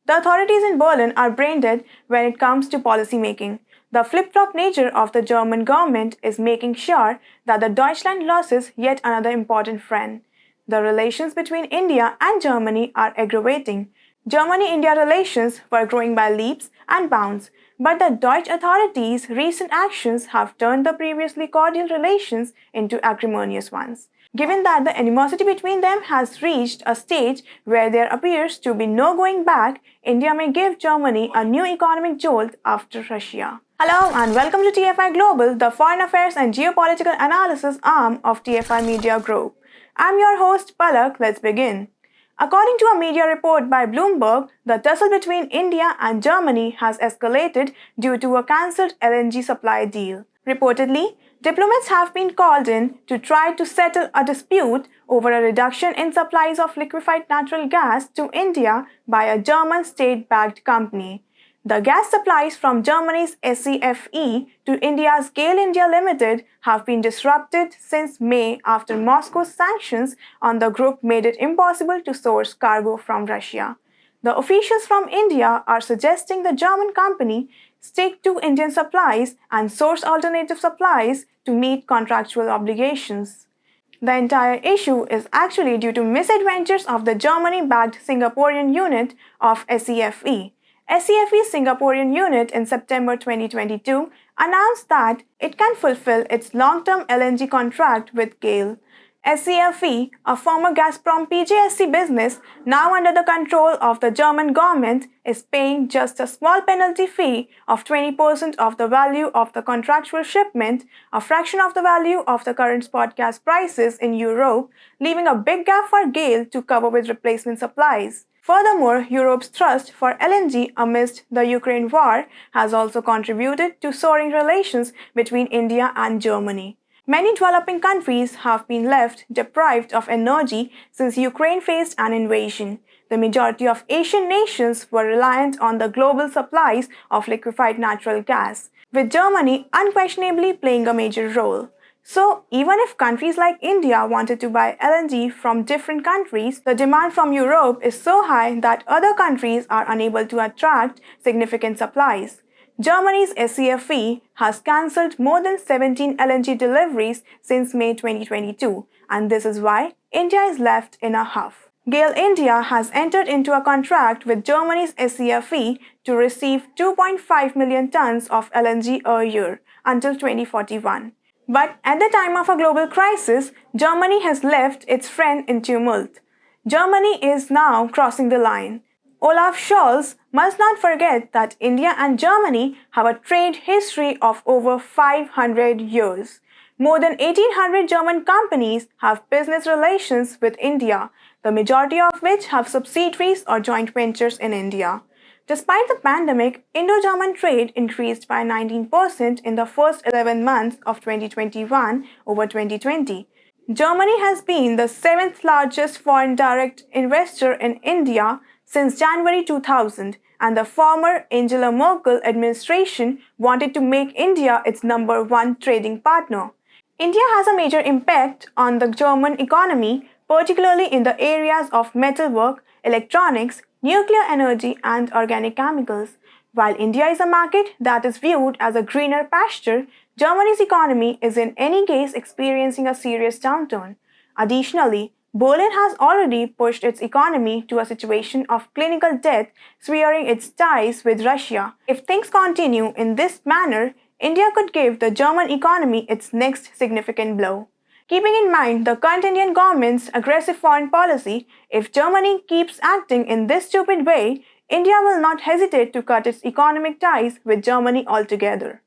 The authorities in Berlin are brain dead when it comes to policy making. The flip-flop nature of the German government is making sure that the Deutschland loses yet another important friend. The relations between India and Germany are aggravating. Germany-India relations were growing by leaps and bounds, but the Deutsch authorities' recent actions have turned the previously cordial relations into acrimonious ones. Given that the animosity between them has reached a stage where there appears to be no going back, India may give Germany a new economic jolt after Russia. Hello and welcome to TFIGlobal, the foreign affairs and geopolitical analysis arm of TFI Media Group. I'm your host Palak. Let's begin. According to a media report by Bloomberg, the tussle between India and Germany has escalated due to a cancelled LNG supply deal. Reportedly, diplomats have been called in to try to settle a dispute over a reduction in supplies of liquefied natural gas to India by a German state-backed company. The gas supplies from Germany's SCFE to India's GAIL India Limited have been disrupted since May after Moscow's sanctions on the group made it impossible to source cargo from Russia. The officials from India are suggesting the German company stick to Indian supplies and source alternative supplies to meet contractual obligations. The entire issue is actually due to misadventures of the Germany-backed Singaporean unit of SCFE. SCFE's Singaporean unit in September 2022 announced that it can fulfill its long-term LNG contract with GAIL. SCFE, a former Gazprom PJSC business now under the control of the German government, is paying just a small penalty fee of 20% of the value of the contractual shipment, a fraction of the value of the current spot gas prices in Europe, leaving a big gap for GAIL to cover with replacement supplies. Furthermore, Europe's thrust for LNG amidst the Ukraine war has also contributed to soaring relations between India and Germany. Many developing countries have been left deprived of energy since Ukraine faced an invasion. The majority of Asian nations were reliant on the global supplies of liquefied natural gas, with Germany unquestionably playing a major role. So, even if countries like India wanted to buy LNG from different countries, the demand from Europe is so high that other countries are unable to attract significant supplies. Germany's SCFE has cancelled more than 17 LNG deliveries since May 2022, and this is why India is left in a huff. GAIL India has entered into a contract with Germany's SCFE to receive 2.5 million tons of LNG a year until 2041. But at the time of a global crisis, Germany has left its friend in tumult. Germany is now crossing the line. Olaf Scholz must not forget that India and Germany have a trade history of over 500 years. More than 1,800 German companies have business relations with India, the majority of which have subsidiaries or joint ventures in India. Despite the pandemic, Indo-German trade increased by 19% in the first 11 months of 2021 over 2020. Germany has been the 7th largest foreign direct investor in India since January 2000, and the former Angela Merkel administration wanted to make India its number one trading partner. India has a major impact on the German economy, particularly in the areas of metalwork, electronics, nuclear energy, and organic chemicals. While India is a market that is viewed as a greener pasture, Germany's economy is in any case experiencing a serious downturn. Additionally, Berlin has already pushed its economy to a situation of clinical death, severing its ties with Russia. If things continue in this manner, India could give the German economy its next significant blow. Keeping in mind the current Indian government's aggressive foreign policy, if Germany keeps acting in this stupid way, India will not hesitate to cut its economic ties with Germany altogether.